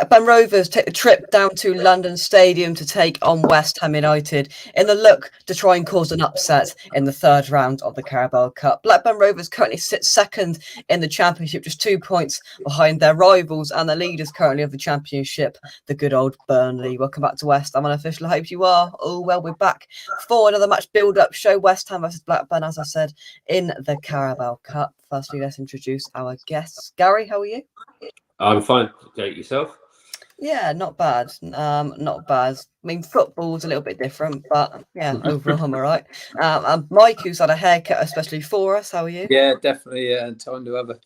Blackburn Rovers take the trip down to London Stadium to take on West Ham United in the look to try and cause an upset in the third round of the Carabao Cup. Blackburn Rovers currently sit second in the Championship, just 2 points behind their rivals and the leaders currently of the Championship, the good old Burnley. Welcome back to West Ham Unofficial. I hope you are all well. We're back for another match build-up show, West Ham versus Blackburn, as I said, in the Carabao Cup. Firstly, let's introduce our guests. Gary, how are you? I'm fine. Jake, yourself? Yeah, not bad. Not bad. I mean, football's a little bit different, but yeah, overall I'm all right. Mike, who's had a haircut especially for us, how are you? Yeah, definitely. Yeah, and time to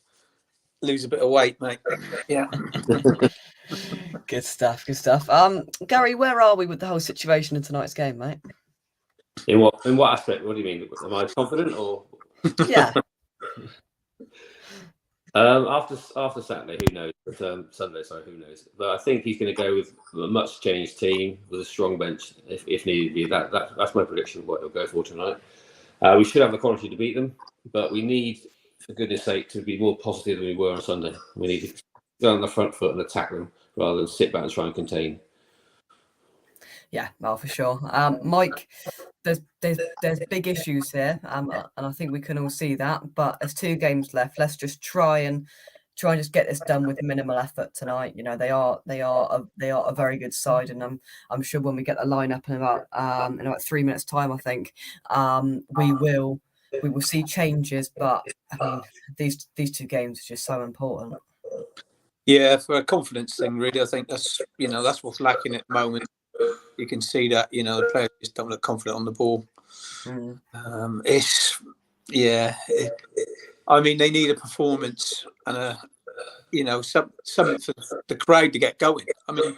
lose a bit of weight, mate. Yeah. Good stuff. Good stuff. Gary, where are we with the whole situation in tonight's game, mate? In what aspect? What do you mean? Am I confident or? Yeah. After Saturday, who knows? But, Sunday, sorry, who knows? But I think he's going to go with a much changed team with a strong bench if needed be. That's my prediction of what he'll go for tonight. We should have the quality to beat them, but we need, for goodness sake, to be more positive than we were on Sunday. We need to go on the front foot and attack them rather than sit back and try and contain. Yeah, well, for sure. Mike, there's big issues here, and I think we can all see that. But there's 2 games left. Let's just try and just get this done with minimal effort tonight. You know, they are a very good side, and I'm sure when we get the lineup in about 3 minutes time, I think we will see changes. But I mean, these 2 games are just so important. Yeah, for a confidence thing, really, I think that's what's lacking at the moment. You can see that the players just don't look confident on the ball. I mean, they need a performance and something for the crowd to get going. I mean,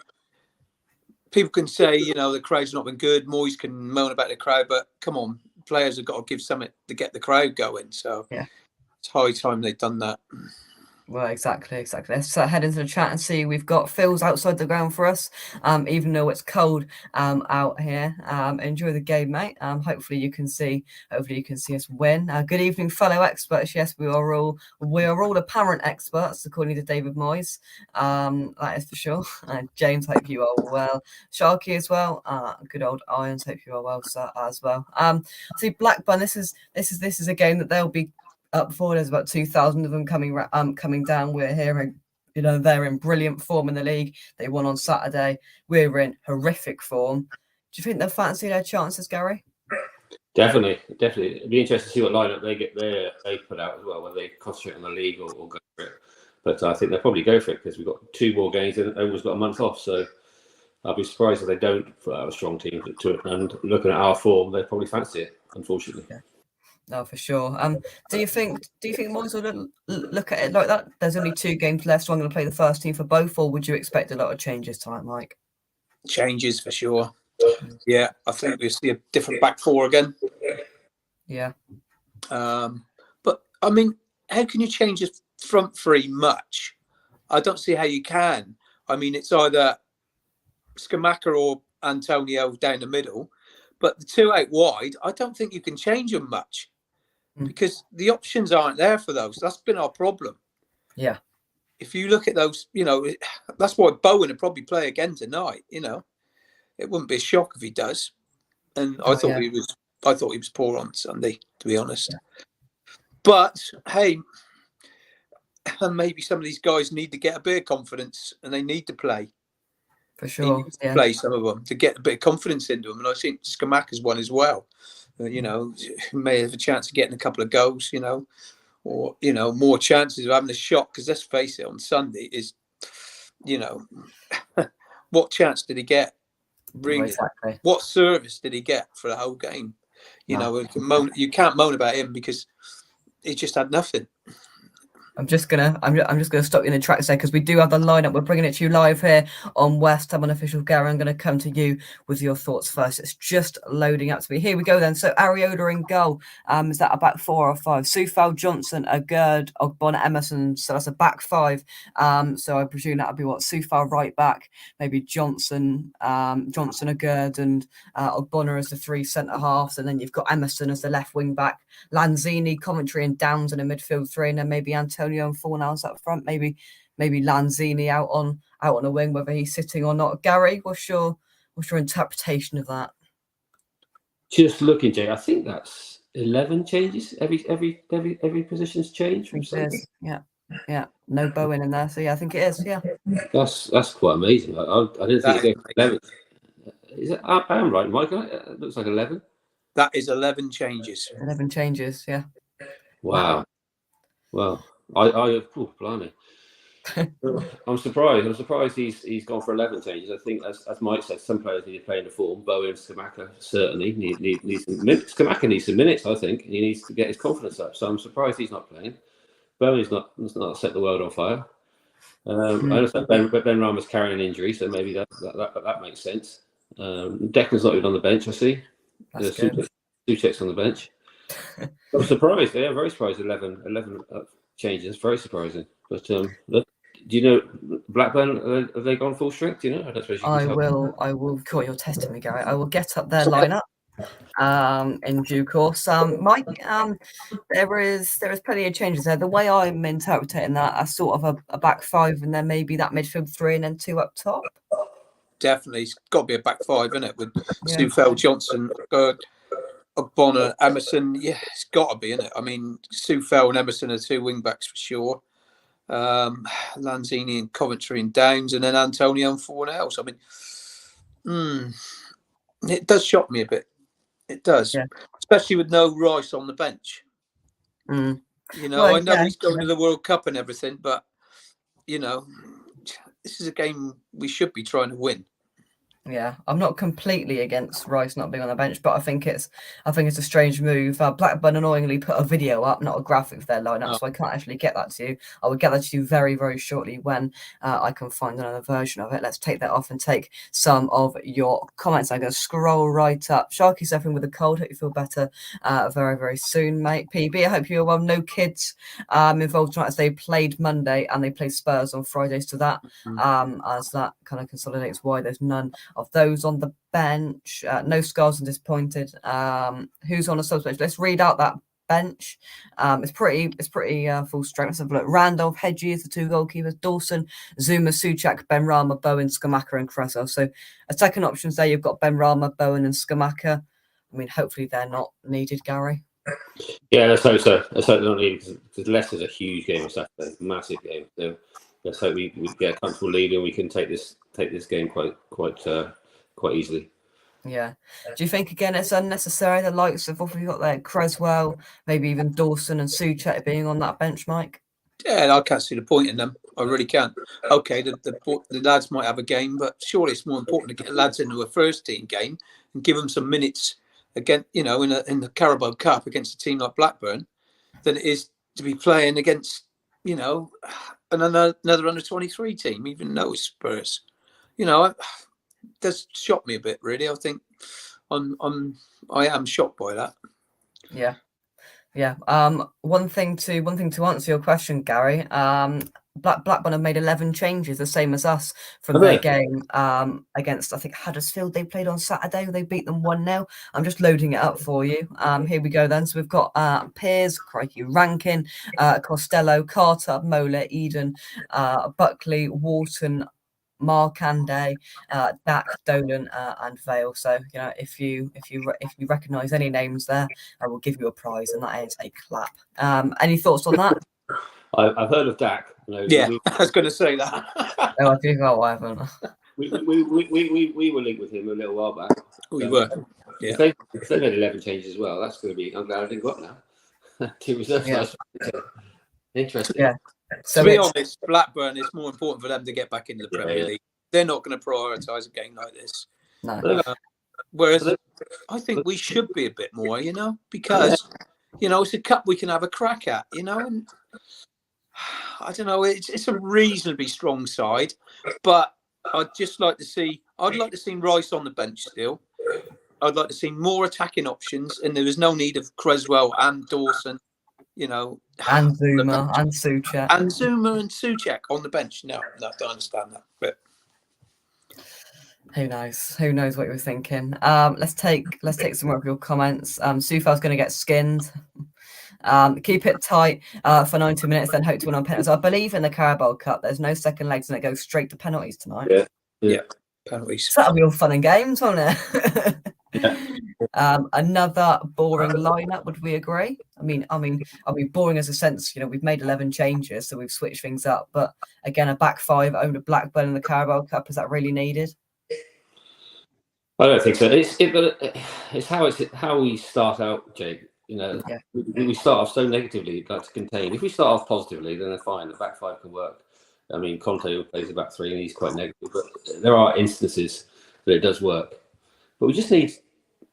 people can say the crowd's not been good. Moyes can moan about the crowd, but come on, players have got to give something to get the crowd going. So yeah, it's high time they've done that. Well, exactly. Let's head into the chat and see. We've got Phil's outside the ground for us, even though it's cold out here. Enjoy the game, mate. Hopefully you can see us win. Good evening, fellow experts. Yes, we are all apparent experts, according to David Moyes. That is for sure. James, hope you are well. Sharky as well. Good old Irons, hope you are well, sir, as well. See, Blackburn. This is a game that they'll be up for. There's about 2,000 of them coming down. We're hearing, they're in brilliant form in the league. They won on Saturday. We're in horrific form. Do you think they'll fancy their chances, Gary? Definitely. It'd be interesting to see what lineup they put out as well, whether they concentrate on the league or go for it. But I think they'll probably go for it because we've got 2 more games and everyone's got a month off. So I'll be surprised if they don't put out a strong team to it. And looking at our form, they probably fancy it, unfortunately. Yeah. No, for sure. Do you think Moyes will look at it like that? There's only 2 games left, so I'm going to play the first team for both, or would you expect a lot of changes tonight, Mike? Changes for sure. Yeah, I think we'll see a different back 4 again. Yeah. But I mean, how can you change a front 3 much? I don't see how you can. I mean, it's either Skamaka or Antonio down the middle, but the 2 out wide, I don't think you can change them much. Because the options aren't there for those. That's been our problem. Yeah. If you look at those, that's why Bowen would probably play again tonight. It wouldn't be a shock if he does. And I thought he was poor on Sunday, to be honest. Yeah. But hey, maybe some of these guys need to get a bit of confidence, and they need to play. For sure. Play some of them to get a bit of confidence into them, and I think Skamaka's one as well. May have a chance of getting a couple of goals, or more chances of having a shot. Because let's face it, on Sunday is, what chance did he get? Really, exactly. What service did he get for the whole game? You can't moan about him because he just had nothing. I'm just gonna stop you in the tracks there because we do have the lineup. We're bringing it to you live here on West Ham Unofficial. Gary, I'm going to come to you with your thoughts first. It's just loading up to me. Here we go then. So Ariola in goal. Is that a back 4 or 5? Soufal, Johnson, Agurd, Ogbonna, Emerson. So that's a back 5. So I presume that would be what? Soufal right back, maybe Johnson, Agurd, and Ogbonna as the 3 centre halves, and then you've got Emerson as the left wing back, Lanzini, Coventry, and Downs in a midfield 3, and then maybe Antonio and Fornals up front, maybe maybe Lanzini out on a wing, whether he's sitting or not. Gary, what's your interpretation of that? Just looking, Jay, I think that's 11 changes. Every position's changed from Sunday. Yeah. No Bowen in there, so yeah, I think it is. Yeah, That's quite amazing. I didn't think it go 11. Is it? I am right, Mike. It looks like 11. That is 11 changes. 11 changes. Yeah. Wow. Well, blimey. I'm surprised he's gone for 11 changes. I think, as Mike said, some players need to play in the form. Bowen, Skamaka certainly need some minutes. Skamaka needs some minutes, I think. He needs to get his confidence up. So I'm surprised he's not playing. Bowen's not set the world on fire. I understand Ben Rama's carrying an injury, so maybe that makes sense. Declan's not even on the bench, I see. Suchek's on the bench. I'm surprised. Yeah, very surprised. 11 changes. Very surprising. But do you know Blackburn? Have they gone full strength? Do you know? I don't suppose you can tell. I will. God, you're testing me, Gary. I will get up their lineup in due course. Mike, there is plenty of changes there. The way I'm interpreting that as sort of a back five, and then maybe that midfield three, and then two up top. Definitely, it's got to be a back five, isn't it? With Sufel, Johnson, Bonner, Emerson. Yeah, it's got to be, isn't it? I mean, Sufel and Emerson are two wing backs for sure. Lanzini and Coventry and Downs, and then Antonio and Fornells. I mean, it does shock me a bit. It does, especially with no Rice on the bench. You know, well, I know he's going to the World Cup and everything, but you know, this is a game we should be trying to win. Yeah, I'm not completely against Rice not being on the bench, but I think it's a strange move. Blackburn annoyingly put a video up, not a graphic of their lineup, so I can't actually get that to you. I will get that to you very, very shortly when I can find another version of it. Let's take that off and take some of your comments. I'm going to scroll right up. Sharky's suffering with a cold. Hope you feel better very, very soon, mate. PB, I hope you're well. No kids involved tonight as they played Monday and they play Spurs on Fridays to that, as that kind of consolidates why there's none of those on the bench. No scars and disappointed. Who's on a subs bench? Let's read out that bench. It's pretty full strength. Let's have a look. Randolph, Hedges, the two goalkeepers, Dawson, Zuma, Suchak, Ben Rama, Bowen, Skamaka, and Kressel. So attacking options there, you've got Ben Rama, Bowen, and Skamaka. I mean, hopefully they're not needed, Gary. Yeah, let's hope so. Let's hope they're not needed, because Leicester's a huge game on Saturday, massive game. So let's hope we get a comfortable lead and we can take this game quite easily. Yeah. Do you think again it's unnecessary, the likes of what we've got there, Creswell, maybe even Dawson and Suchek being on that bench, Mike? Yeah, I can't see the point in them. I really can't. Okay, the lads might have a game, but surely it's more important to get lads into a first team game and give them some minutes again, you know, in the Carabao Cup against a team like Blackburn, than it is to be playing against, you know, another under 23 team, even though it's Spurs. You know, it does shock me a bit, really. I think I am shocked by that. Yeah. One thing to answer your question, Gary. Blackburn have made 11 changes, the same as us, from their game against, I think, Huddersfield. They played on Saturday. They beat them 1-0. I'm just loading it up for you. Here we go then. So we've got Piers, Rankin, Costello, Carter, Mola, Eden, Buckley, Walton, Markande, Dak, Dolan, and Vale. So you know, if you recognise any names there, I will give you a prize, and that is a clap. Any thoughts on that? I've heard of Dak. I was going to say that. Oh, I think I haven't. We were linked with him a little while back. We were. Yeah. If they made 11 changes as well, that's going to be. I'm glad I didn't go up now. Two reserves. Yeah. Interesting. Yeah. So to be honest, Blackburn, it's more important for them to get back into the Premier League. They're not going to prioritise a game like this. No. Whereas I think we should be a bit more, you know, because, you know, it's a cup we can have a crack at, you know. And I don't know, it's a reasonably strong side, but I'd like to see Rice on the bench still. I'd like to see more attacking options, and there was no need of Creswell and Dawson, you know, and Zuma and Suchek on the bench. No, I don't understand that. But who knows what you were thinking. Let's take some more of your comments. Sufel's going to get skinned. Keep it tight for 90 minutes, then hope to win on penalties. I believe in the Carabao Cup, there's no second legs and it goes straight to penalties tonight. Yeah. Penalties. So that'll be all fun and games, won't it? Yeah. Another boring lineup, would we agree? I mean, boring as a sense, we've made 11 changes, so we've switched things up. But again, a back five over Blackburn in the Carabao Cup, is that really needed? I don't think so. It's how we start out, Jake. We start off so negatively, like to contain. If we start off positively, then they're fine. The back five can work. I mean, Conte plays the back three, and he's quite negative. But there are instances that it does work. But we just need,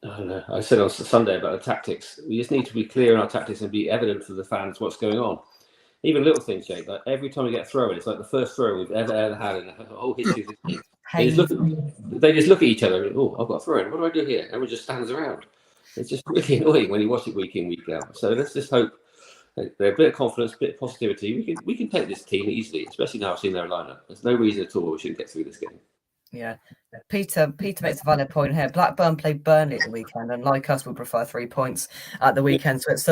I don't know, I said on Sunday about the tactics. We just need to be clear in our tactics and be evident for the fans what's going on. Even little things, Jake. Like every time we get a throw in, it's like the first throw we've ever had in the whole history of this team. They just look at each other and, oh, I've got a throw in. What do I do here? Everyone just stands around. It's just really annoying when you watch it week in, week out. So let's just hope they're a bit of confidence, a bit of positivity. We can take this team easily, especially now I've seen their lineup. There's no reason at all we shouldn't get through this game. Yeah, Peter makes a valid point here. Blackburn played Burnley at the weekend, and like us, would prefer 3 points at the weekend. So it's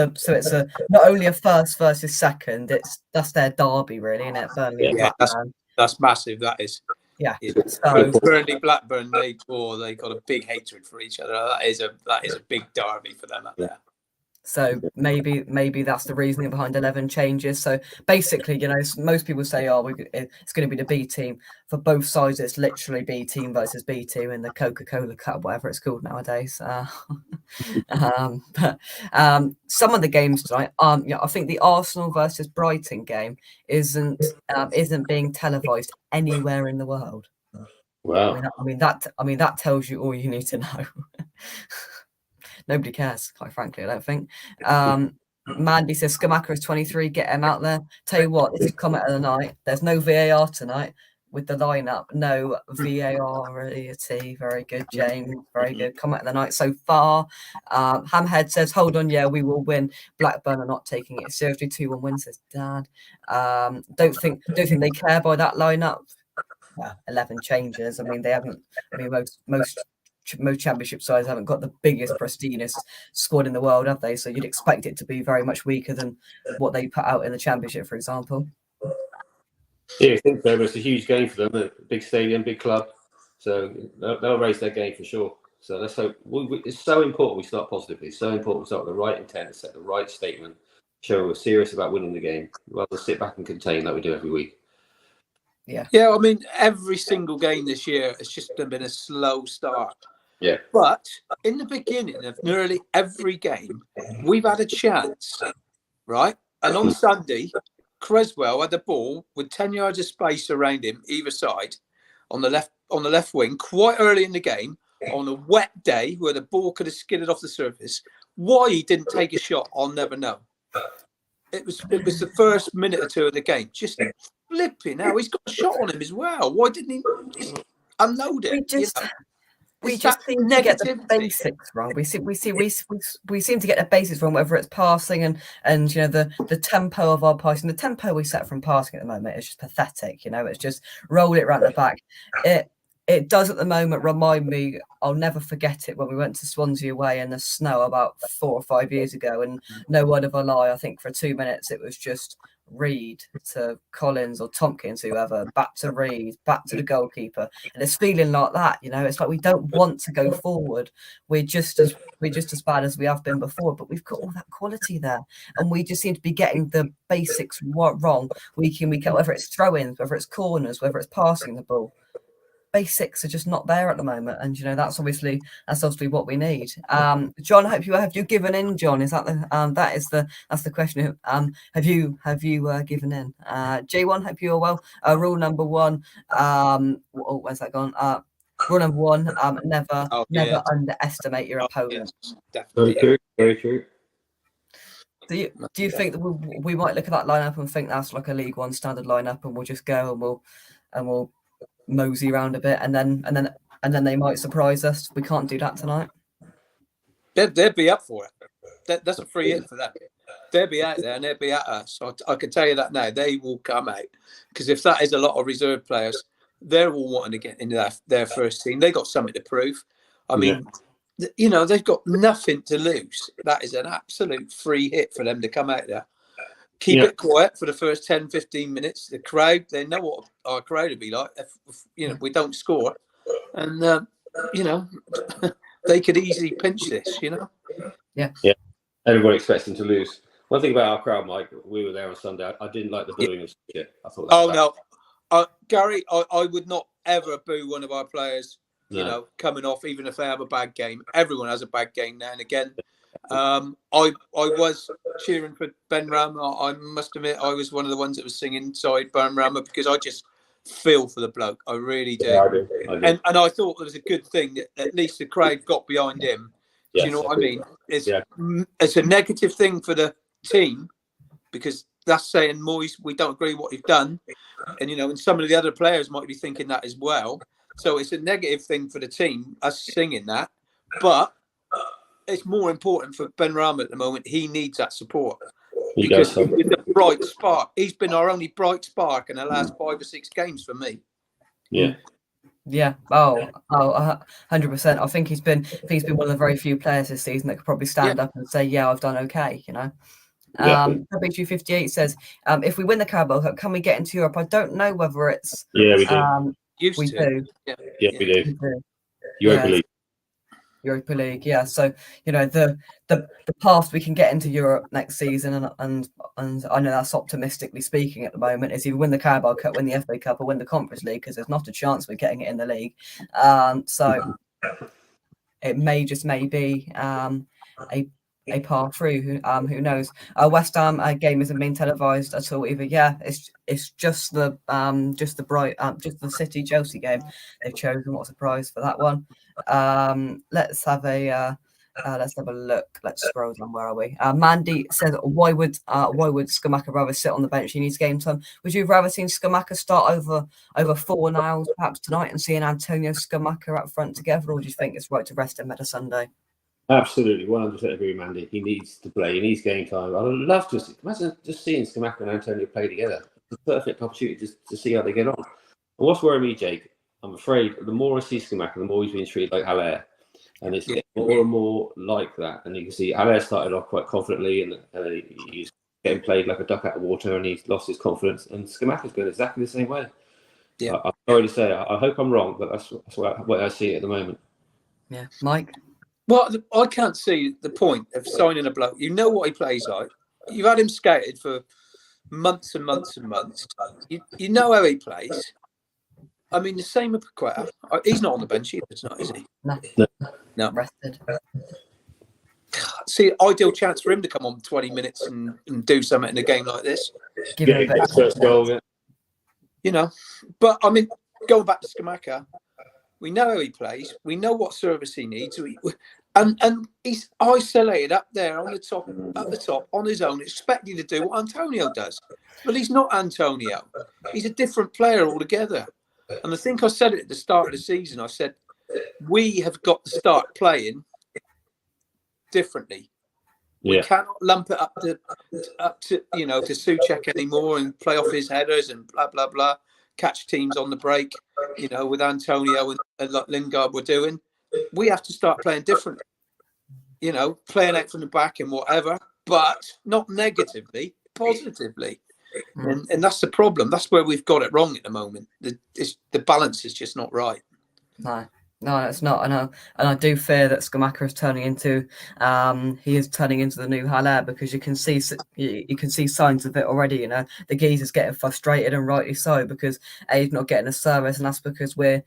a not only a first versus second. That's their derby, really, isn't it? Burnley. Yeah, that's massive. That is. Yeah. So Burnley, Blackburn, they got a big hatred for each other. That is a big derby for them up there. So maybe that's the reasoning behind 11 changes. So basically, most people say, it's going to be the B team. For both sides, it's literally B team versus B team in the Coca-Cola Cup, whatever it's called nowadays. But some of the games tonight, I think the Arsenal versus Brighton game isn't being televised anywhere in the world. Wow. I mean that tells you all you need to know. Nobody cares, quite frankly, I don't think. Mandy says Schumacher is 23, get him out there. Tell you what, this is comment of the night. There's no VAR tonight with the lineup. No VAR reality. Very good, James. Very good. Comment of the night so far. Hamhead says, hold on, yeah, we will win. Blackburn are not taking it seriously. 2-1 win, says Dad. Don't think they care by that lineup. Well, 11 changes. I mean, they haven't. I mean, most championship sides haven't got the biggest prestigious squad in the world, have they? So you'd expect it to be very much weaker than what they put out in the championship, for example. Yeah, I think so. It's a huge game for them, a big stadium, big club. So they'll raise their game for sure. So let's hope. It's so important we start positively. It's so important we start with the right intent, set the right statement, show we're serious about winning the game, rather than sit back and contain like we do every week. Yeah, I mean, every single game this year has just been a slow start. Yeah. But in the beginning of nearly every game, we've had a chance, right? And on Sunday, Creswell had the ball with 10 yards of space around him either side on the left wing quite early in the game on a wet day where the ball could have skidded off the surface. Why he didn't take a shot, I'll never know. It was the first minute or two of the game. Just flipping now. He's got a shot on him as well. Why didn't he just unload it? We just seem to get the basics wrong. We seem to get the basics wrong, whether it's passing and the tempo of our passing. The tempo we set from passing at the moment is just pathetic. It's just roll it right at the back. It does at the moment remind me, I'll never forget it, when we went to Swansea away in the snow about 4 or 5 years ago, and no word of a lie, I think for 2 minutes it was just Reed to Collins or Tompkins, whoever, back to Reed, back to the goalkeeper, and it's feeling like that. It's like we don't want to go forward. We're just as bad as we have been before, but we've got all that quality there, and we just seem to be getting the basics wrong week in, week out, whether it's throw-ins, whether it's corners, whether it's passing the ball. Basics are just not there at the moment, and that's obviously what we need. John, have you given in, John? Is that that's the question? Have you given in? J1, hope you are well. Rule number 1. Where's that gone? Rule number 1. Never underestimate your opponent. Yes, definitely. Very true. Do you think that we might look at that lineup and think that's like a League One standard lineup, and we'll just go and we'll mosey around a bit, and then they might surprise us? We can't do that tonight. They'd be up for it. That's a free hit for them. They'll be out there and they'll be at us. I can tell you that now. They will come out, because if that is a lot of reserve players, they're all wanting to get into their first team. They got something to prove. I mean, they've got nothing to lose. That is an absolute free hit for them to come out there. Keep it quiet for the first 10, 15 minutes. The crowd, they know what our crowd would be like if we don't score. And, they could easily pinch this, Yeah. Everybody expects them to lose. One thing about our crowd, Mike, we were there on Sunday. I didn't like the booing of shit. I thought that was no. Gary, I would not ever boo one of our players, coming off, even if they have a bad game. Everyone has a bad game now and again. I was cheering for Ben Rama. I must admit, I was one of the ones that was singing inside Ben Rama because I just feel for the bloke. I really do. Yeah, I do. And I thought it was a good thing that at least the crowd got behind him. Yes, do you know what I mean? Yeah. It's a negative thing for the team because that's saying, Moyes, we don't agree with what you've done. And some of the other players might be thinking that as well. So it's a negative thing for the team, us singing that. But it's more important for Ben Rama at the moment. He needs that support because he's the bright spark. He's been our only bright spark in the last 5 or 6 games for me. Yeah. Yeah. 100%. I think he's been one of the very few players this season that could probably stand up and say, "Yeah, I've done okay." WG58 says, if we win the Carabao Cup, can we get into Europe? I don't know whether it's. Yeah, we do. We do. Yeah, we do. Europa League. Europa League, yeah. So the path we can get into Europe next season, and I know that's optimistically speaking at the moment, is either win the Carabao Cup, win the FA Cup, or win the Conference League, because there's not a chance we're getting it in the league. So it may be a path through. Who knows? West Ham game isn't being televised at all either. Yeah, it's just the City Chelsea game they've chosen. What a surprise for that one. Let's have a look. Let's scroll down. Where are we? Mandy says, why would Scamacca rather sit on the bench? He needs game time. Would you have rather seen Scamacca start over Fornals perhaps tonight and seeing Antonio Scamacca up front together, or do you think it's right to rest him at a Sunday? Absolutely, 100% agree with Mandy. He needs to play. He needs game time. I'd love to imagine just seeing Scamacca and Antonio play together. It's a perfect opportunity to see how they get on. And what's worrying me, Jake, I'm afraid the more I see Scamacca, the more he's being treated like Haller. And it's getting more and more like that. And you can see Haller started off quite confidently and he's getting played like a duck out of water and he's lost his confidence. And Scamacca's going exactly the same way. Yeah. I'm sorry to say, I hope I'm wrong, but that's what I see at the moment. Yeah. Mike? Well, I can't see the point of signing a bloke. You know what he plays like. You've had him scouted for months and months and months. You know how he plays. I mean, the same with Paqueta. He's not on the bench either tonight, is he? No. Rested. See, ideal chance for him to come on 20 minutes and do something in a game like this. Give him a bit of first goal, But I mean, going back to Scamacca, we know how he plays. We know what service he needs. And he's isolated up there at the top, on his own, expecting to do what Antonio does. But he's not Antonio. He's a different player altogether. And I think I said it at the start of the season. I said, we have got to start playing differently. Yeah. We cannot lump it up to Souček anymore and play off his headers and blah, blah, blah. Catch teams on the break, with Antonio and like Lingard were doing. We have to start playing differently, playing out from the back and whatever, but not negatively, positively. And that's the problem. That's where we've got it wrong at the moment. The balance is just not right. No, it's not. And I do fear that Scamacca is turning into the new Haller, because you can see signs of it already. The geezer's getting frustrated, and rightly so, because he's not getting a service, and that's because we're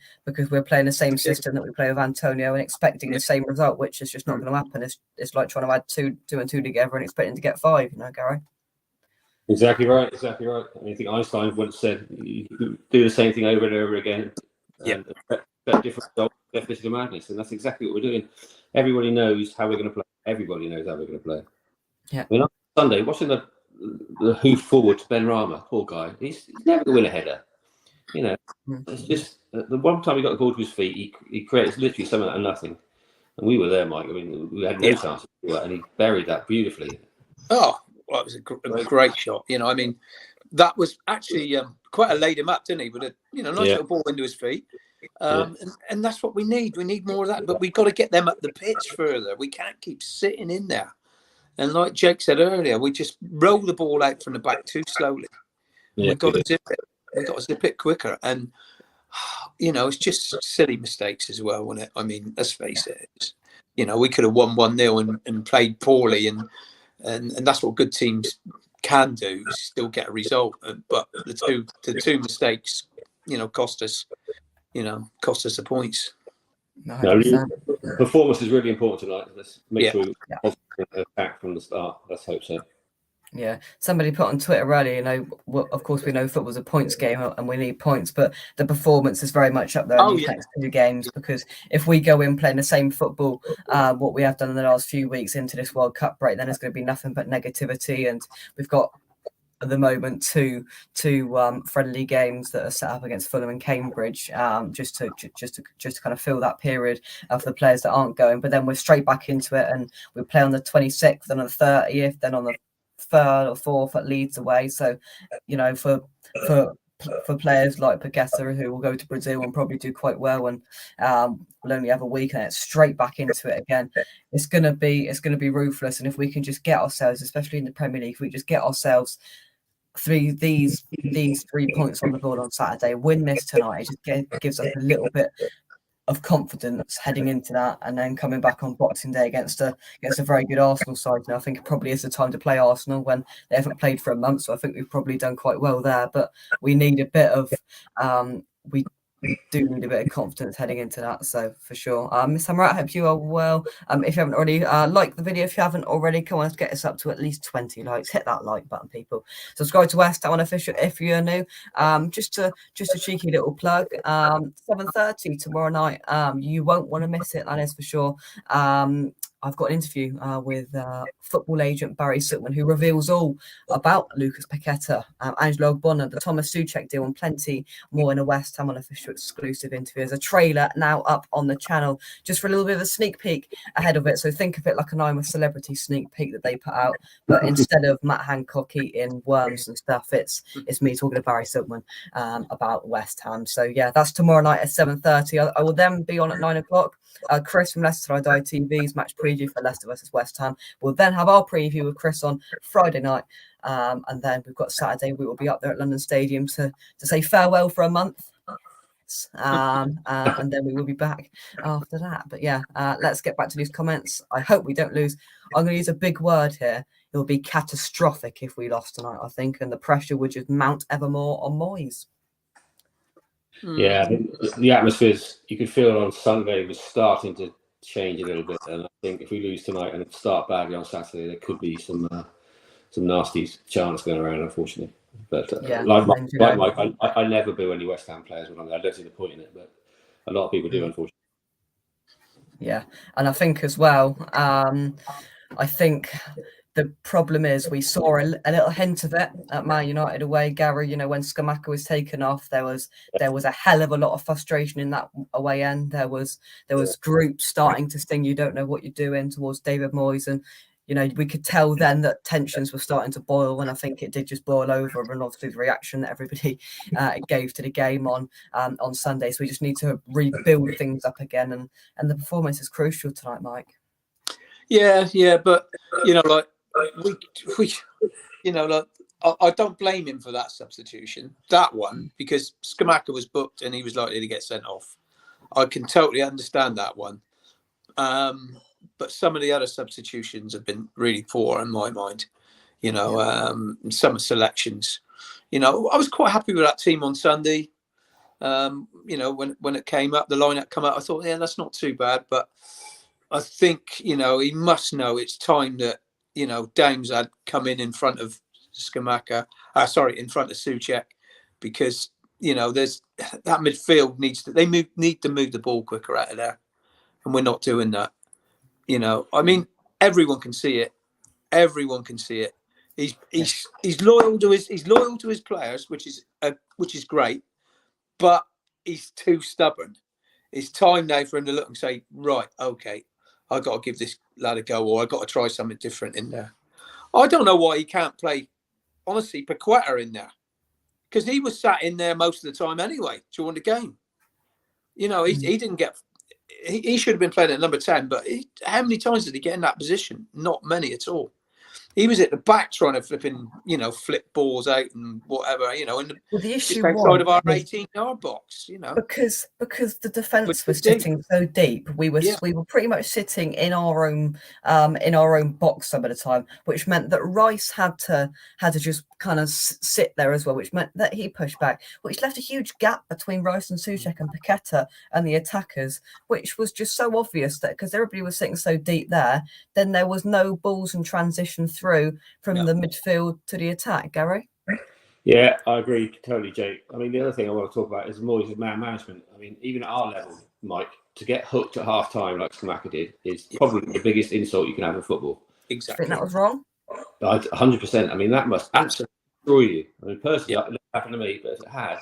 playing the same system that we play with Antonio and expecting the same result, which is just not going to happen. It's like trying to add two and two together and expecting to get 5. Gary. Exactly right. I think Einstein once said, you do the same thing over and over again. And different results, definition of madness, and that's exactly what we're doing. Everybody knows how we're going to play. Everybody knows how we're going to play. Yeah. I mean, on Sunday, watching the hoof forward to Ben Rama, poor guy, he's never going to win a header. It's just the one time he got the ball to his feet, he creates literally something out of nothing. And we were there, Mike. I mean, we had no chance to do that, and he buried that beautifully. Oh, well, it was a great shot. I mean, that was actually quite a laid him up, didn't he? With a nice little ball into his feet. And that's what we need. We need more of that. But we've got to get them up the pitch further. We can't keep sitting in there. And like Jake said earlier, we just roll the ball out from the back too slowly. Yeah, We've got to zip it. We've got to zip it quicker. And, it's just silly mistakes as well, wasn't it? I mean, let's face it. We could have won 1-0 and played poorly. And that's what good teams can do, still get a result. But the two mistakes, cost us the points. No, performance is really important tonight. Let's make sure we attack from the start. Let's hope so. Yeah, somebody put on Twitter earlier, of course we know football's a points game and we need points, but the performance is very much up there in these next 2 games, because if we go in playing the same football, what we have done in the last few weeks into this World Cup break, then it's going to be nothing but negativity. And we've got at the moment two friendly games that are set up against Fulham and Cambridge, just to kind of fill that period for the players that aren't going. But then we're straight back into it, and we play on the 26th and on the 30th, then on the 3rd or 4th at Leeds away. So, for players like Paqueta, who will go to Brazil and probably do quite well, and we'll only have a week, and it's straight back into it again. It's gonna be ruthless. And if we can just get ourselves, especially in the Premier League, if we just get ourselves through these 3 points on the board on Saturday, win this tonight, it just gives us a little bit of confidence heading into that, and then coming back on Boxing Day against a very good Arsenal side. Now I think it probably is the time to play Arsenal when they haven't played for a month, so I think we've probably done quite well there. But we need a bit of we do need a bit of confidence heading into that, so for sure. Miss Hamrat, I hope you are well. If you haven't already liked the video, if you haven't already, come on, let's get us up to at least 20 likes. Hit that like button, people. Subscribe to West Ham Official if you're new. Just a cheeky little plug. 7:30 tomorrow night. You won't want to miss it, that is for sure. I've got an interview with football agent Barry Sutman, who reveals all about Lucas Paqueta, Angelo Ogbonna, the Thomas Souček deal, and plenty more in a West Ham Official exclusive interview. There's a trailer now up on the channel, just for a little bit of a sneak peek ahead of it. So think of it like an I'm a Celebrity sneak peek that they put out, but instead of Matt Hancock eating worms and stuff, it's me talking to Barry Sutman about West Ham. So yeah, that's tomorrow night at 7:30. I will then be on at 9 o'clock. Chris from Leicester I Die TV's match preview for Leicester versus West Ham. We'll then have our preview with Chris on Friday night, and then we've got Saturday. We will be up there at London Stadium to say farewell for a month, and then we will be back after that. But yeah, let's get back to these comments. I hope we don't lose. I'm going to use a big word here. It will be catastrophic if we lost tonight, I think, and the pressure would just mount ever more on Moyes. Yeah, the atmospheres, you could feel on Sunday was starting to change a little bit, and I think if we lose tonight and start badly on Saturday, there could be some nasty chants going around, unfortunately. But like Mike, I never boo any West Ham players when I'm there. I don't see the point in it, but a lot of people do, unfortunately. Yeah, and I think as well, I think the problem is we saw a little hint of it at Man United away, Gary. When Scamacca was taken off, there was a hell of a lot of frustration in that away end. There was groups starting to sing "You don't know what you're doing" towards David Moyes, and we could tell then that tensions were starting to boil, and I think it did just boil over. And obviously the reaction that everybody gave to the game on Sunday. So we just need to rebuild things up again, and the performance is crucial tonight, Mike. Yeah, but I don't blame him for that substitution, that one, because Scamacca was booked and he was likely to get sent off. I can totally understand that one. But some of the other substitutions have been really poor in my mind. Some selections. I was quite happy with that team on Sunday. When it came up, the lineup come out, I thought, yeah, that's not too bad. But I think, he must know it's time that, Downs had come in front of Scamacca, in front of Souček, because, there's that midfield need to move the ball quicker out of there. And we're not doing that. Everyone can see it. Everyone can see it. He's loyal to his players, which is great, but he's too stubborn. It's time now for him to look and say, right, okay, I got to give this lad a go, or I got to try something different in there. I don't know why he can't play, honestly, Paqueta in there, because he was sat in there most of the time anyway during the game. You know, he didn't get. He should have been playing at number 10, but how many times did he get in that position? Not many at all. He was at the back trying to flip balls out and whatever, and the issue just outside of our 18-yard box, because the defence was sitting so deep, we were pretty much sitting in our own box some of the time, which meant that Rice had to just kind of sit there as well, which meant that he pushed back, which left a huge gap between Rice and Souček and Paqueta and the attackers, which was just so obvious that because everybody was sitting so deep there, then there was no balls in transition through from the midfield to the attack. Gary? Yeah, I agree totally, Jake. I mean, the other thing I want to talk about is more man management. I mean, even at our level, Mike, to get hooked at half time like Scamacca did is probably the biggest insult you can have in football. Exactly. I think that was wrong? 100%. I mean, that must absolutely destroy you. I mean, personally, it happened to me, but if it had,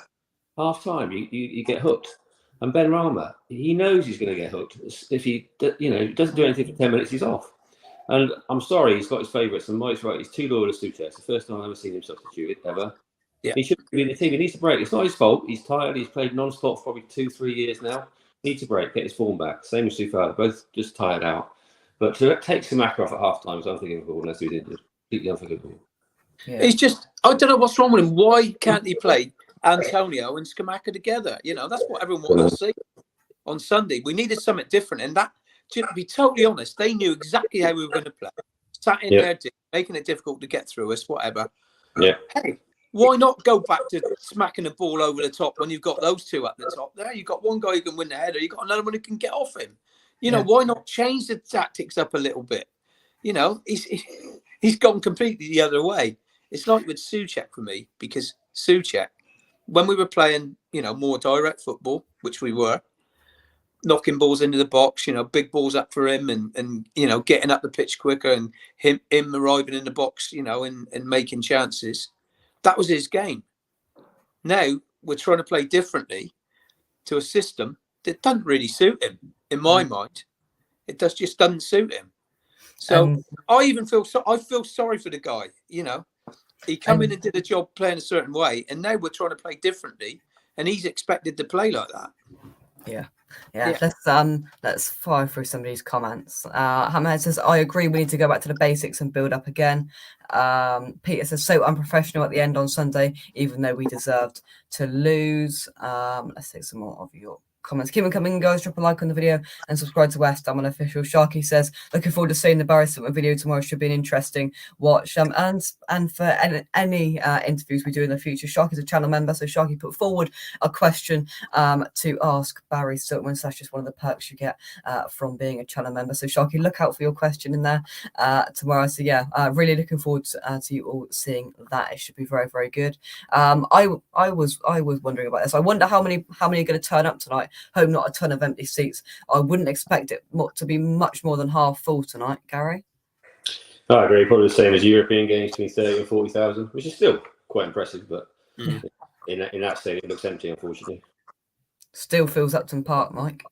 half time, you get hooked. And Ben Rama, he knows he's going to get hooked. If he, doesn't do anything for 10 minutes, he's off. And I'm sorry, he's got his favourites, and Mike's right. He's too loyal to Souček. It's the first time I've ever seen him substituted ever. Yeah. He shouldn't be in the team. He needs a break. It's not his fault. He's tired. He's played non-stop for probably 2-3 years now. He needs a break, get his form back. Same as Sufala, both just tired out. But to take Scamacca off at half time is unforgivable unless he's injured. Completely unforgivable. Yeah. He's just, I don't know what's wrong with him. Why can't he play Antonio and Scamacca together? That's what everyone wants to see on Sunday. We needed something different. And that, to be totally honest, they knew exactly how we were going to play. Sat in there, making it difficult to get through us, whatever. Yeah. Hey, why not go back to smacking the ball over the top when you've got those two at the top there? You've got one guy who can win the header. You've got another one who can get off him. Why not change the tactics up a little bit? He's gone completely the other way. It's like with Souček for me, because Souček, when we were playing, more direct football, which we were, knocking balls into the box, big balls up for him and getting up the pitch quicker and him arriving in the box, and making chances. That was his game. Now we're trying to play differently to a system that doesn't really suit him, in my mind. It just doesn't suit him. So I feel sorry for the guy, He came in and did a job playing a certain way, and now we're trying to play differently, and he's expected to play like that. Yeah. Let's fire through some of these comments. Hammerhead says, I agree, we need to go back to the basics and build up again. Peter says, so unprofessional at the end on Sunday, even though we deserved to lose. Let's take some more of your comments. Keep them coming, guys. Drop a like on the video and subscribe to West. I'm Unofficial. Sharky says, looking forward to seeing the Barry Sutton video tomorrow. Should be an interesting watch. And for any interviews we do in the future, Sharky's a channel member, so Sharky put forward a question to ask Barry Sutton. So that's just one of the perks you get from being a channel member. So Sharky, look out for your question in there tomorrow. So really looking forward to you all seeing that. It should be very, very good. I was wondering about this. I wonder how many are going to turn up tonight. Hope not a ton of empty seats. I wouldn't expect it to be much more than half full tonight, Gary. I agree. Probably the same as European games, between 30 and 40,000, which is still quite impressive. But in that stadium, it looks empty, unfortunately. Still feels Upton Park, Mike.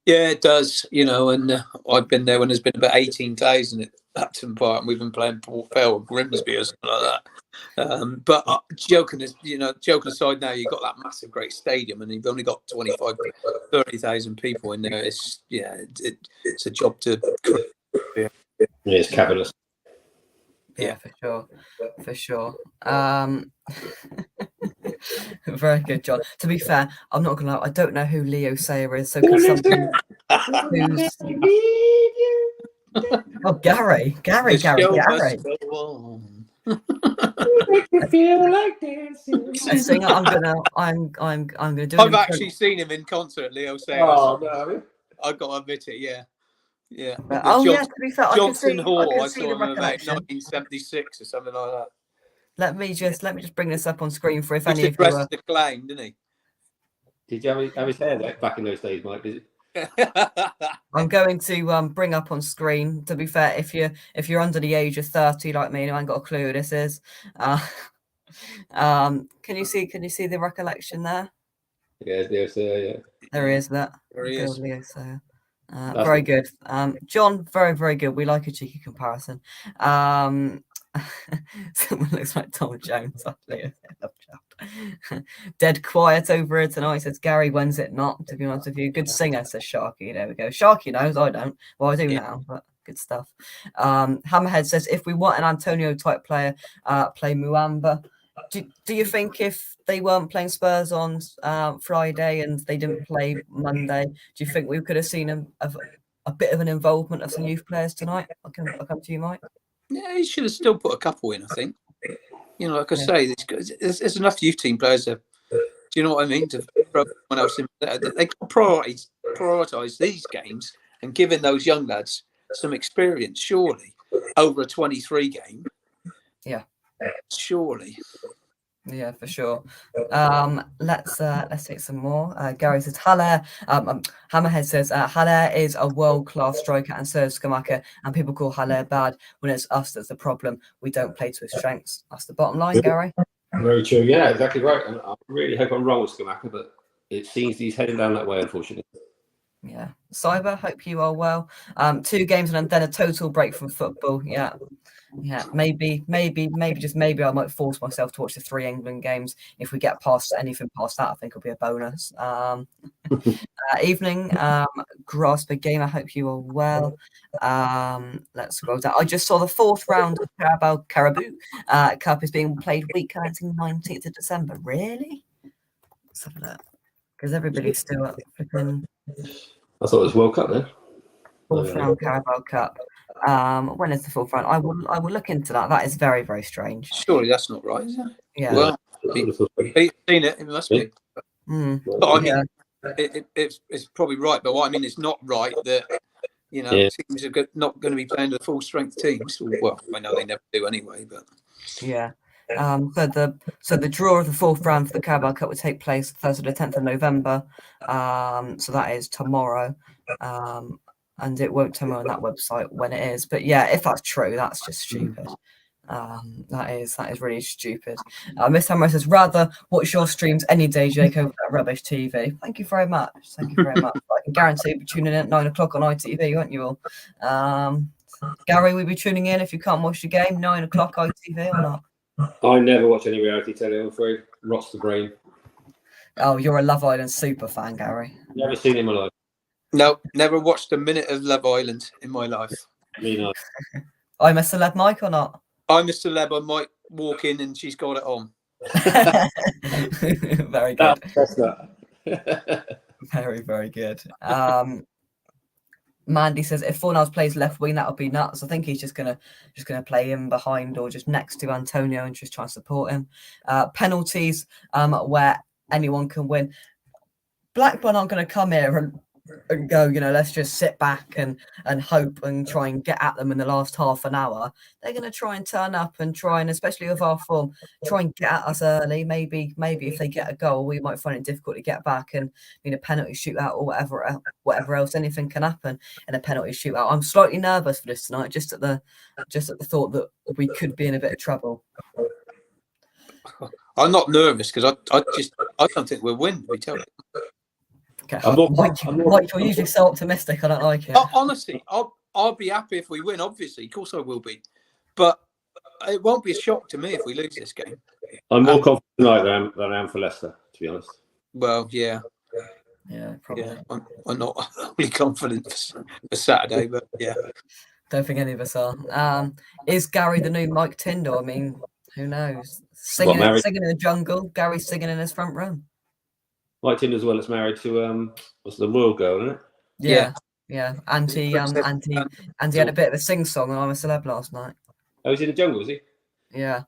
Yeah, it does. And I've been there when there's been about 18,000 at Upton Park, and we've been playing Port Vale or Grimsby or something like that. But joking aside, now you've got that massive, great stadium, and you've only got 30,000 people in there. It's a job to. Yeah, it's capitalist. Yeah, for sure. Very good, John. To be fair, I'm not gonna lie, I don't know who Leo Sayer is. So can somebody who's Gary. Feel like dancing. I'm gonna do. I've actually seen him in concert, Leo Sayer. Oh no, I've got to admit it. Yeah. To be fair, Johnson Hall. I see saw him about 1976 or something like that. Let me just bring this up on screen for if any of you are... the claim, didn't he? Did you have his hair there back in those days, Mike? Did you? I'm going to bring up on screen. To be fair, if you're under the age of 30 like me, and I ain't got a clue who this is. Can you see the recollection there? Yeah, Leo Sayer, yeah. There is that. There he is. Leo Sayer. Very good. John, very, very good. We like a cheeky comparison. Someone looks like Tom Jones. Dead quiet over it tonight, says Gary. When's it not? To be honest with you, good singer, says Sharky. There we go. Sharky knows, I don't. Well, I do now, but good stuff. Hammerhead says, if we want an Antonio type player, play Muamba. Do you think if they weren't playing Spurs on Friday and they didn't play Monday, do you think we could have seen a bit of an involvement of some youth players tonight? I'll come to you, Mike. Yeah, he should have still put a couple in, I think. You know, like I say, there's enough youth team players there. Do you know what I mean? To throw someone else in there. They can prioritise these games and giving those young lads some experience, surely, over a 23 game. Yeah. Surely. Yeah, for sure. Let's take some more. Gary says Haller. Hammerhead says Haller is a world-class striker and serves Skamaka, and people call Haller bad when it's us that's the problem. We don't play to his strengths. That's the bottom line, Gary. Very true. Yeah, exactly right. And I really hope I'm wrong with Skamaka, but it seems he's heading down that way, unfortunately. Yeah. Cyber, hope you are well. 2 games and then a total break from football. Yeah. Maybe I might force myself to watch the 3 England games. If we get past anything past that, I think it'll be a bonus. Evening, Grasper Game, I hope you are well. Let's scroll down. I just saw the 4th round of Carabao Cup is being played week commencing 19th of December. Really? Let's have a look. Because everybody's still up flipping. I thought it was World Cup then. 4th round Carabao Cup. When is the 4th round? I will look into that. That is very, very strange. Surely that's not right, is it? Yeah. Well, you've seen it. It must be. But I mean, it's probably right. But what I mean, it's not right that teams are not going to be playing the full strength teams. Well, I know they never do anyway. But yeah. So the draw of the 4th round for the Carabao Cup will take place Thursday, the 10th of November. So that is tomorrow. And it won't tell me on that website when it is. But yeah, if that's true, that's just stupid. That is really stupid. Miss Hammer says, rather watch your streams any day, Jake, over that rubbish TV. Thank you very much. I can guarantee you'll be tuning in at 9 o'clock on ITV, won't you all? Gary, we'll be tuning in if you can't watch the game, 9 o'clock ITV or not? I never watch any reality telly, I'm afraid. Rots the brain. Oh, you're a Love Island super fan, Gary. Never seen it in my life. No, never watched a minute of Love Island in my life. Me neither. I'm a celeb, Mike, or not? I'm a celeb. I might walk in and she's got it on. Very good. That's that. Very, very good. Mandy says if Fornals plays left wing, that would be nuts. I think he's just gonna play him behind or just next to Antonio and just try and support him. Penalties, where anyone can win. Blackburn aren't going to come here and go, let's just sit back and hope and try and get at them in the last half an hour. They're going to try and turn up and try and, especially with our form, try and get at us early. Maybe if they get a goal, we might find it difficult to get back and a penalty shootout or whatever else. Anything can happen in a penalty shootout. I'm slightly nervous for this tonight, just at the thought that we could be in a bit of trouble. I'm not nervous because I don't think we'll win. We tell you. Okay. Mike, you're usually so optimistic. I don't like it. Honestly, I'll be happy if we win. Obviously, of course I will be, but it won't be a shock to me if we lose this game. I'm more confident tonight than I am for Leicester, to be honest. Well, yeah, probably. Yeah, I'm not really confident for Saturday, but yeah, don't think any of us are. Is Gary the new Mike Tyndall? I mean, who knows? Singing in the jungle. Gary's singing in his front room. Mike Tyndall's the one that's married to what's the Royal girl, isn't it? Yeah. Andy had a bit of a sing-song on I'm a Celeb last night. Oh, he's in the jungle, is he? Yeah.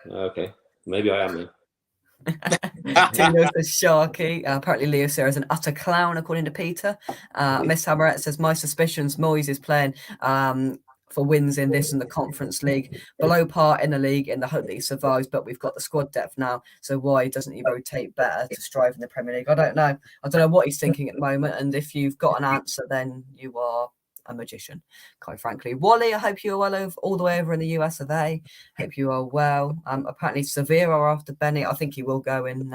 Okay. Maybe I am then. Tino says Sharky. Apparently Leo Serra is an utter clown, according to Peter. Miss Hammerette says, my suspicions Moyes is playing for wins in this and the Conference League. Below par in the league in the hope that he survives, but we've got the squad depth now, so why doesn't he rotate better to strive in the Premier League? I don't know. I don't know what he's thinking at the moment, and if you've got an answer, then you are a magician, quite frankly. Wally, I hope you're well all the way over in the US of A. Hope you are well. Apparently Sevilla are after Benny. I think he will go in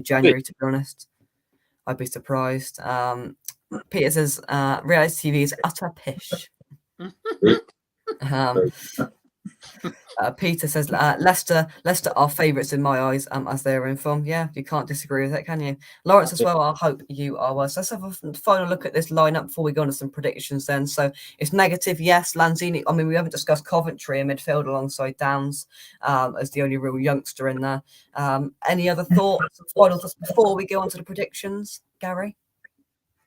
January, to be honest. I'd be surprised. Peter says reality TV is utter pish. Peter says Leicester are favourites in my eyes, as they are in form. Yeah, you can't disagree with it, can you? Lawrence as well. I hope you are well. So let's have a final look at this lineup before we go on to some predictions. Then, so it's negative. Yes, Lanzini. I mean, we haven't discussed Coventry in midfield alongside Downs as the only real youngster in there. Any other thoughts? Final thoughts before we go on to the predictions, Gary?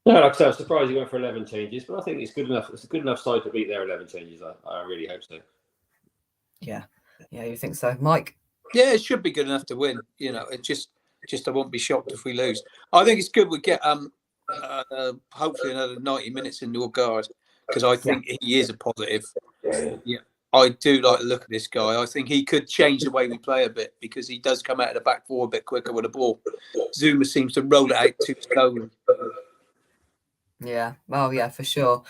No, like I said, I was surprised he went for 11 changes, but I think it's good enough. It's a good enough side to beat their 11 changes. I really hope so. Yeah, you think so, Mike? Yeah, it should be good enough to win. You know, it just I won't be shocked if we lose. I think it's good we get hopefully another 90 minutes in Norgard, because I think he is a positive. Yeah, I do like the look of this guy. I think he could change the way we play a bit, because he does come out of the back four a bit quicker with the ball. Zuma seems to roll it out too slowly. Yeah, well, yeah, for sure.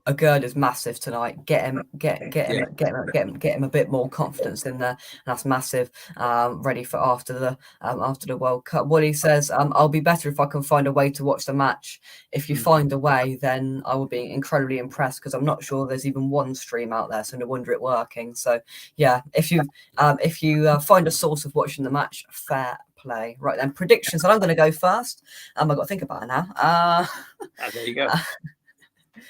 Agurd is massive tonight. Get him a bit more confidence in there. And that's massive. Ready for after the World Cup. Woody says, I'll be better if I can find a way to watch the match. If you find a way, then I will be incredibly impressed, because I'm not sure there's even one stream out there, so no wonder it working. So yeah, if you find a source of watching the match, fair play. Right then, predictions. And I'm going to go first. I've got to think about it now. There you go.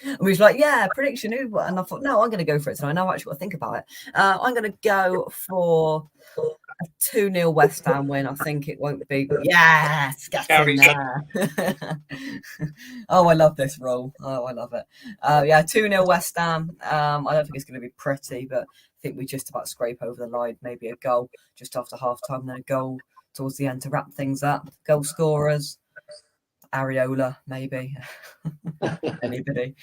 And we was like, yeah, prediction. And I thought, no, I'm going to go for it tonight. Now I actually got to think about it. I'm going to go for a 2-0 West Ham win. I think it won't be. Yes, get in there. Oh, I love this role. Oh, I love it. 2-0 West Ham. I don't think it's going to be pretty, but I think we just about scrape over the line. Maybe a goal just after half time, then a goal towards the end to wrap things up. Goal scorers. Areola, maybe. Anybody.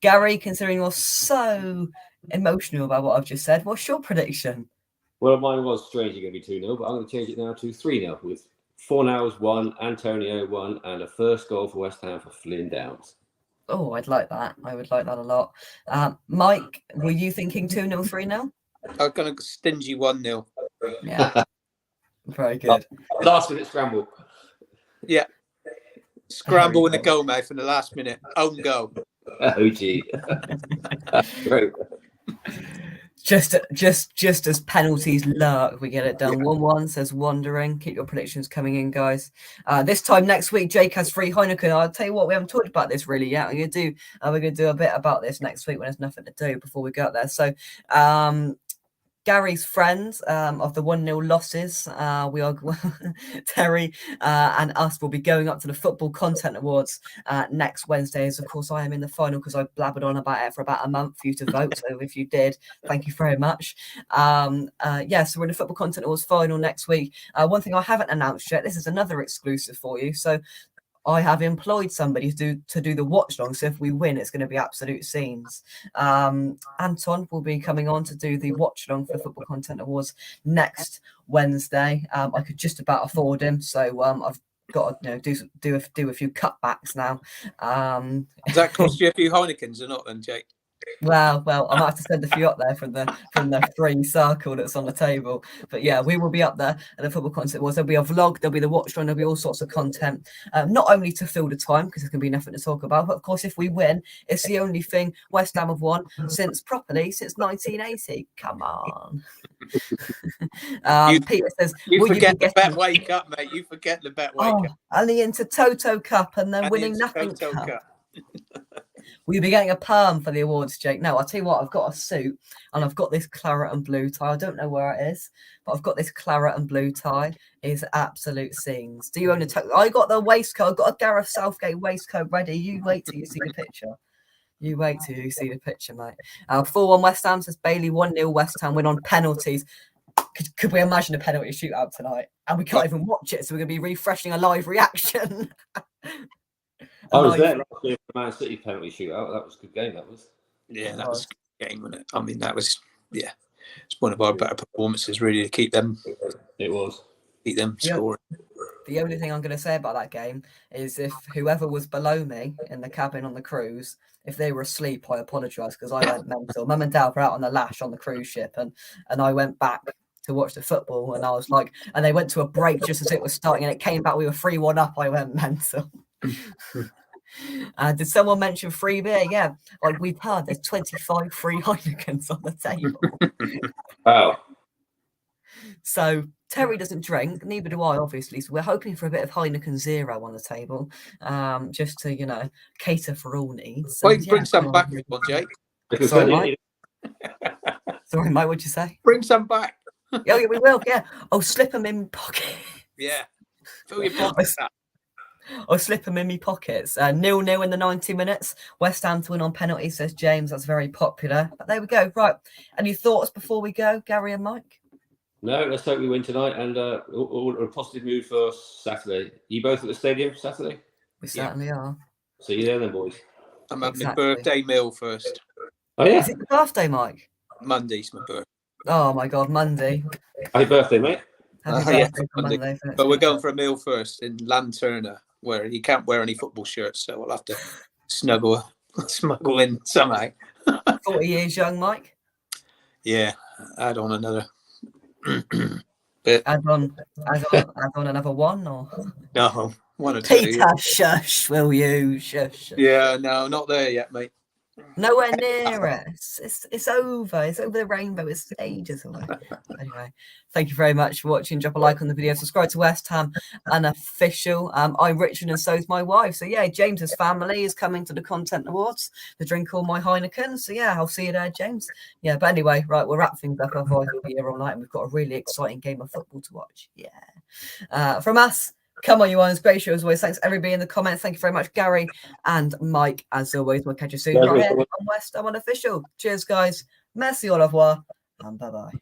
Gary, considering you're so emotional about what I've just said, what's your prediction? Well, mine was strangely going to be 2-0, but I'm going to change it now to 3-0 with Fornals 1, Antonio 1, and a first goal for West Ham for Flynn Downs. Oh, I'd like that. I would like that a lot. Mike, were you thinking 2-0, 3-0? I'm going to stingy 1-0. Yeah. Very good. Last minute scramble. Yeah. Scramble in the goal, mate, for the last minute. Own goal. Oh, gee. Great. Just as penalties lurk, we get it done. 1-1 says Wandering. Keep your predictions coming in, guys. This time next week, Jake has free Heineken. I'll tell you what, we haven't talked about this really yet. We're gonna do a bit about this next week when there's nothing to do before we go out there. So Gary's friends of the 1-0 losses, we are Terry and us will be going up to the Football Content Awards next Wednesday. As of course, I am in the final because I blabbered on about it for about a month for you to vote. So if you did, thank you very much. So we're in the Football Content Awards final next week. One thing I haven't announced yet, this is another exclusive for you. So I have employed somebody to do the watch long. So if we win, it's going to be absolute scenes. Anton will be coming on to do the watch long for the Football Content Awards next Wednesday. I could just about afford him, so I've got to do a few cutbacks now. Does that cost you a few Heinekens or not, then, Jake? Well, I might have to send a few up there from the free circle that's on the table. But yeah, we will be up there at the Football Content Awards. There'll be a vlog, there'll be the watch run, there'll be all sorts of content. Not only to fill the time, because there's going to be nothing to talk about, but of course, if we win, it's the only thing West Ham have won since 1980. Come on. Peter says, you forget the Bet Wake Up, mate. You forget the Bet Wake Up. Only into Toto Cup and then winning nothing Cup. Will you be getting a perm for the awards, Jake? No, I'll tell you what, I've got a suit and I've got this claret and blue tie. I don't know where it is, but I've got this claret and blue tie. It's absolute scenes. Do you own a I got the waistcoat. I've got a Gareth Southgate waistcoat ready. You wait till you see the picture. You wait till you see the picture, mate. 4-1 West Ham says Bailey, 1-0 West Ham win on penalties. Could we imagine a penalty shootout tonight? And we can't even watch it, so we're going to be refreshing a live reaction. I was there last year for the Man City penalty shootout. That was a good game, that was. Yeah, that was a good game, wasn't it? I mean, that was, it's one of our better performances, really, to keep them. It was. Keep them scoring. The only thing I'm going to say about that game is if whoever was below me in the cabin on the cruise, if they were asleep, I apologise, because I went mental. Mum and Dad were out on the lash on the cruise ship, and I went back to watch the football, and I was like, and they went to a break just as it was starting, and it came back, we were 3-1 up, I went mental. Did someone mention free beer? Yeah, like we've heard, there's 25 free Heinekens on the table. Wow. So Terry doesn't drink, neither do I, obviously. So we're hoping for a bit of Heineken Zero on the table, just to, you know, cater for all needs. Well, And, you can bring some come back on. if you want, Jake. Sorry, Mike. Sorry, Mike, what'd you say? Bring some back. Oh, yeah, we will. Yeah, I'll slip them in my pocket. Yeah. Fill your pockets up. I'll slip them in my pockets. 0-0 in the 90 minutes. West Ham to win on penalty, says James. That's very popular. But there we go. Right. Any thoughts before we go, Gary and Mike? No, let's hope we win tonight and all a positive mood for Saturday. You both at the stadium Saturday? We certainly are. See you there then, boys. I'm having a birthday meal first. Oh, yeah? Is it your birthday, Mike? Monday's my birthday. Oh, my God, Monday. Happy birthday, mate. Happy Yeah, birthday for Monday. But we're going for a meal first in Lanterna, where you can't wear any football shirts, so we'll have to smuggle in somehow. 40 years young, Mike? Yeah, add on another bit. Add on another one, or? No, one or two. Peter, shush, will you? Shush. Yeah, no, not there yet, mate. Nowhere near us. It's over. It's over the rainbow. It's ages away. Anyway, thank you very much for watching. Drop a like on the video. Subscribe to West Ham Unofficial. I'm Richard and so is my wife. So yeah, James's family is coming to the Content Awards to drink all my Heineken. So yeah, I'll see you there, James. Yeah, but anyway, right, we'll wrap things up. Otherwise we'll be here all night and we've got a really exciting game of football to watch. Yeah. From us. Come on, you ones. Great show as always. Thanks, everybody in the comments. Thank you very much, Gary and Mike. As always, we'll catch you soon right here on West Ham Unofficial. Cheers, guys. Merci, au revoir, and bye-bye.